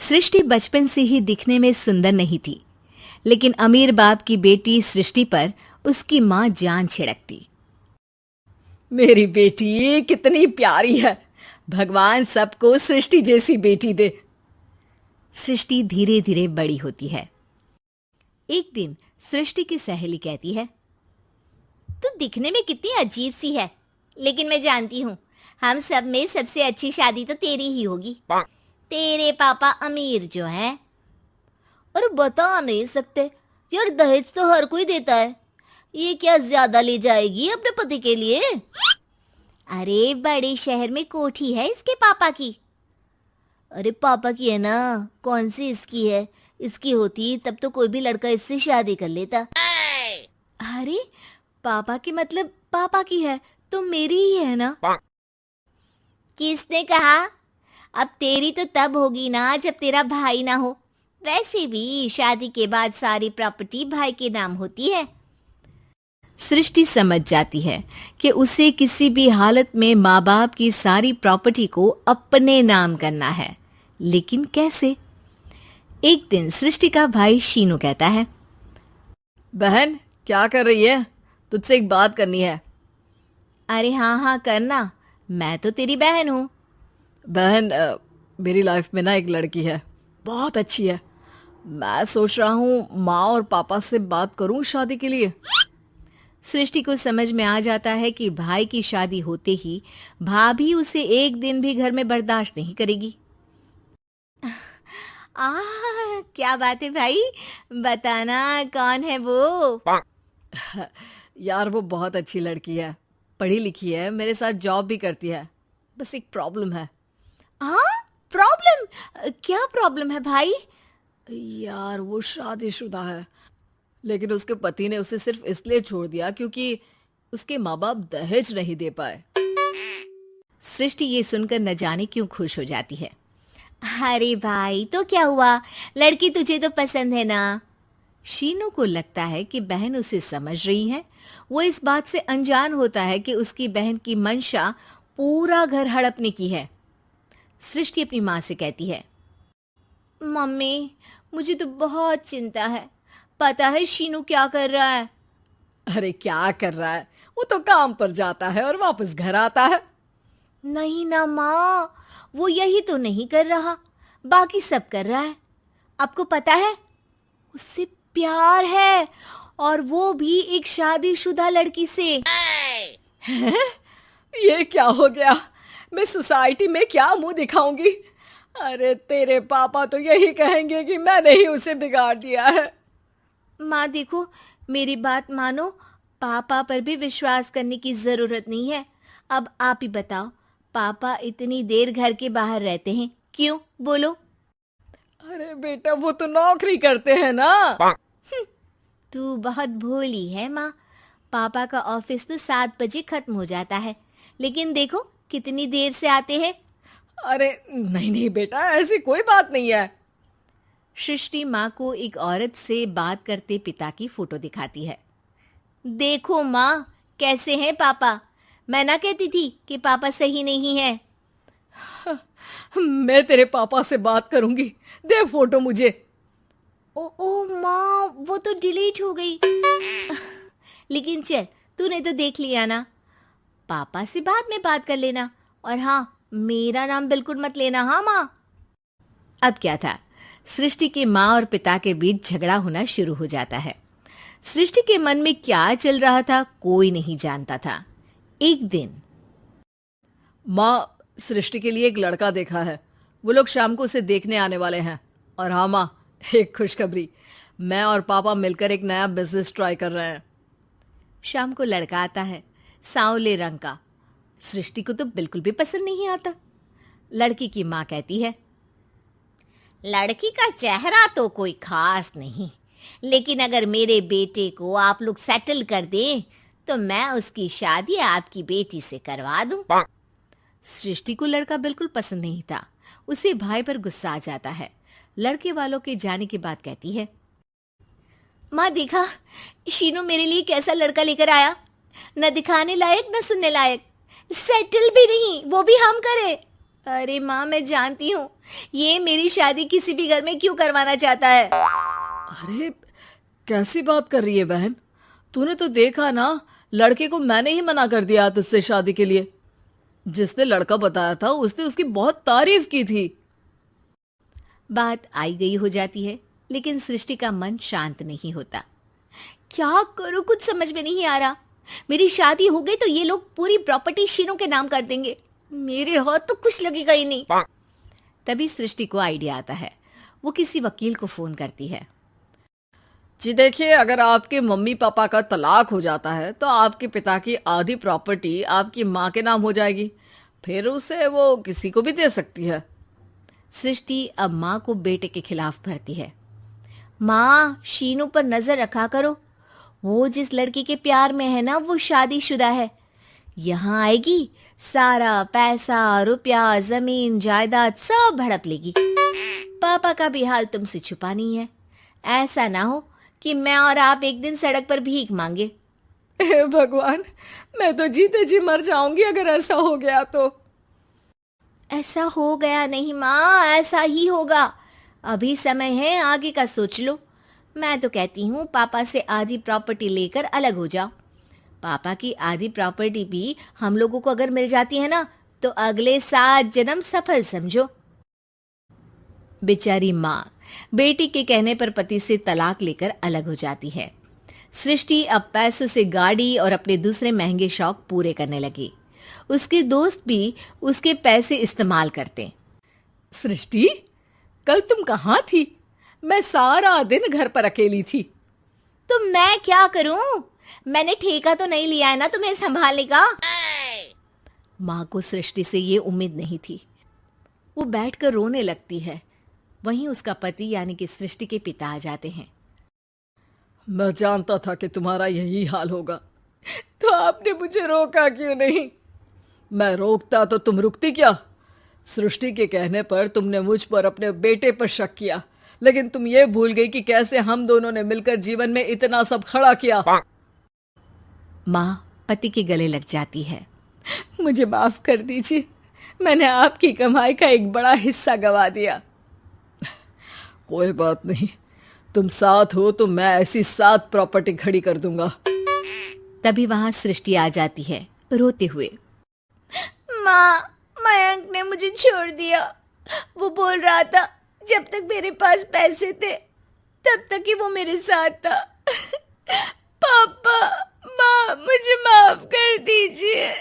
सृष्टि बचपन से ही दिखने में सुंदर नहीं थी, लेकिन अमीर बाप की बेटी सृष्टि पर उसकी माँ जान छिड़कती। मेरी बेटी कितनी प्यारी है, भगवान सबको सृष्टि जैसी बेटी दे। सृष्टि धीरे धीरे बड़ी होती है। एक दिन सृष्टि की सहेली कहती है, तू दिखने में कितनी अजीब सी है, लेकिन मैं जानती हूँ हम सब में सबसे अच्छी शादी तो तेरी ही होगी। तेरे पापा अमीर जो हैं। और बता नहीं सकते यार, दहेज तो हर कोई देता है, ये क्या ज्यादा ले जाएगी अपने पति के लिए? अरे बड़े शहर में कोठी है इसके पापा की। अरे पापा की है ना, कौन सी इसकी है? इसकी होती तब तो कोई भी लड़का इससे शादी कर लेता। अरे पापा की मतलब पापा की है तो मेरी ही है ना? किसने कहा? अब तेरी तो तब होगी ना जब तेरा भाई ना हो। वैसे भी शादी के बाद सारी प्रॉपर्टी भाई के नाम होती है। सृष्टि समझ जाती है कि उसे किसी भी हालत में माँ बाप की सारी प्रॉपर्टी को अपने नाम करना है, लेकिन कैसे? एक दिन सृष्टि का भाई शीनू कहता है, बहन क्या कर रही है? तुझसे एक बात करनी है। अरे हाँ हाँ करना, मैं तो तेरी बहन हूँ। बहन मेरी लाइफ में ना एक लड़की है, बहुत अच्छी है। मैं सोच रहा हूँ माँ और पापा से बात करूँ शादी के लिए। सृष्टि को समझ में आ जाता है कि भाई की शादी होते ही भाभी उसे एक दिन भी घर में बर्दाश्त नहीं करेगी। क्या बात है भाई, बताना कौन है वो? यार वो बहुत अच्छी लड़की है, पढ़ी लिखी है, मेरे साथ जॉब भी करती है। बस एक प्रॉब्लम है। प्रॉब्लम? क्या प्रॉब्लम है भाई? यार वो शादीशुदा है, लेकिन उसके पति ने उसे सिर्फ इसलिए छोड़ दिया क्योंकि उसके माँ बाप दहेज नहीं दे पाए। सृष्टि ये सुनकर न जाने क्यों खुश हो जाती है। अरे भाई तो क्या हुआ, लड़की तुझे तो पसंद है ना? शीनू को लगता है कि बहन उसे समझ रही है। वो इस बात से अनजान होता है कि उसकी बहन की मंशा पूरा घर हड़पने की है। सृष्टि अपनी माँ से कहती है, मम्मी मुझे तो बहुत चिंता है। पता है शीनू क्या कर रहा है? अरे क्या कर रहा है? वो तो काम पर जाता है और वापस घर आता है। नहीं ना माँ, वो यही तो नहीं कर रहा, बाकी सब कर रहा है। आपको पता है उससे प्यार है, और वो भी एक शादीशुदा लड़की से। ये क्या हो गया? मैं सोसाइटी में क्या मुंह दिखाऊंगी? अरे तेरे पापा तो यही कहेंगे कि मैंने ही उसे बिगाड़ दिया है। माँ देखो, मेरी बात मानो, पापा पर भी विश्वास करने की जरूरत नहीं है। अब आप ही बताओ, पापा इतनी देर घर के बाहर रहते हैं क्यों? बोलो। अरे बेटा वो तो नौकरी करते हैं ना। तू बहुत भोली है माँ। पापा का ऑफिस तो 7 बजे खत्म हो जाता है, लेकिन देखो कितनी देर से आते हैं। अरे नहीं नहीं बेटा, ऐसी कोई बात नहीं है। सृष्टि माँ को एक औरत से बात करते पिता की फोटो दिखाती है। देखो माँ, कैसे हैं पापा? मैं ना कहती थी कि पापा सही नहीं है। मैं तेरे पापा से बात करूंगी, दे फोटो मुझे। ओ माँ, वो तो डिलीट हो गई। लेकिन चल, तूने तो देख लिया ना। पापा से बाद में बात कर लेना, और हाँ, मेरा नाम बिल्कुल मत लेना। हाँ माँ। अब क्या था, सृष्टि के माँ और पिता के बीच झगड़ा होना शुरू हो जाता है। सृष्टि के मन में क्या चल रहा था कोई नहीं जानता था। एक दिन, माँ सृष्टि के लिए एक लड़का देखा है, वो लोग शाम को उसे देखने आने वाले हैं। और हाँ माँ, एक खुशखबरी, मैं और पापा मिलकर एक नया बिजनेस ट्राई कर रहे हैं। शाम को लड़का आता है, सांवले रंग का। सृष्टि को तो बिल्कुल भी पसंद नहीं आता। लड़की की माँ कहती है, लड़की का चेहरा तो कोई खास नहीं, लेकिन अगर मेरे बेटे को आप लोग सेटल कर दें तो मैं उसकी शादी आपकी बेटी से करवा दूं। सृष्टि को लड़का बिल्कुल पसंद नहीं था। उसे भाई पर गुस्सा आ जाता है। लड़के वालों के जाने के बाद कहती है, माँ देखा, शीनू मेरे लिए कैसा लड़का लेकर आया। न दिखाने लायक न सुनने लायक, सेटल भी नहीं, वो भी हम करे। अरे माँ, मैं जानती हूँ ये मेरी शादी किसी भी घर में क्यों करवाना चाहता है। अरे कैसी बात कर रही है बहन? तूने तो देखा ना, लड़के को मैंने ही मना कर दिया तुझसे शादी के लिए। जिसने लड़का बताया था उसने उसकी बहुत तारीफ की थी। बात आई गई हो जाती है, लेकिन सृष्टि का मन शांत नहीं होता। क्या करूं, कुछ समझ में नहीं आ रहा। मेरी शादी हो गई तो ये लोग पूरी प्रॉपर्टी शीनू के नाम कर देंगे, मेरे हाथ तो कुछ लगेगा ही नहीं। तभी सृष्टि को आइडिया आता है। वो किसी वकील को फोन करती है। जी देखिए, अगर आपके मम्मी पापा का तलाक हो जाता है तो आपके पिता की आधी प्रॉपर्टी आपकी माँ के नाम हो जाएगी, फिर उसे वो किसी को भी दे सकती है। सृष्टि अब माँ को बेटे के खिलाफ भरती है। माँ, शीनू पर नजर रखा करो, वो जिस लड़की के प्यार में है ना वो शादीशुदा है। यहाँ आएगी, सारा पैसा रुपया जमीन जायदाद सब हड़प लेगी। पापा का भी हाल तुमसे छुपा नहीं है। ऐसा ना हो कि मैं और आप एक दिन सड़क पर भीख मांगे। हे भगवान, मैं तो जीते जी मर जाऊंगी अगर ऐसा हो गया तो। ऐसा हो गया नहीं माँ, ऐसा ही होगा। अभी समय है, आगे का सोच लो। मैं तो कहती हूँ पापा से आधी प्रॉपर्टी लेकर अलग हो जाओ। पापा की आधी प्रॉपर्टी भी हम लोगों को अगर मिल जाती है ना तो अगले 7 जन्म सफल समझो। बेचारी माँ बेटी के कहने पर पति से तलाक लेकर अलग हो जाती है। सृष्टि अब पैसों से गाड़ी और अपने दूसरे महंगे शौक पूरे करने लगी। उसके दोस्त भी उसके पैसे इस्तेमाल करते। सृष्टि, कल तुम कहाँ थी? मैं सारा दिन घर पर अकेली थी। तो मैं क्या करूं? मैंने ठेका तो नहीं लिया है ना तुम्हें संभालने का। माँ को सृष्टि से ये उम्मीद नहीं थी। वो बैठकर रोने लगती है। वहीं उसका पति यानी कि सृष्टि के पिता आ जाते हैं। मैं जानता था कि तुम्हारा यही हाल होगा, तो आपने मुझे रोका क्यों नहीं? मैं रोकता तो तुम रुकती क्या? सृष्टि के कहने पर तुमने मुझ पर अपने बेटे पर शक किया, लेकिन तुम ये भूल गई कि कैसे हम दोनों ने मिलकर जीवन में इतना सब खड़ा किया। माँ पति के गले लग जाती है। मुझे माफ कर दीजिए, मैंने आपकी कमाई का एक बड़ा हिस्सा गवा दिया। कोई बात नहीं, तुम साथ हो तो मैं ऐसी 7 प्रॉपर्टी खड़ी कर दूंगा। तभी वहां सृष्टि आ जाती है रोते हुए। माँ, मयंक ने मुझे छोड़ दिया। वो बोल रहा था जब तक मेरे पास पैसे थे तब तक ही वो मेरे साथ था। पापा, माँ, मुझे माफ कर दीजिए।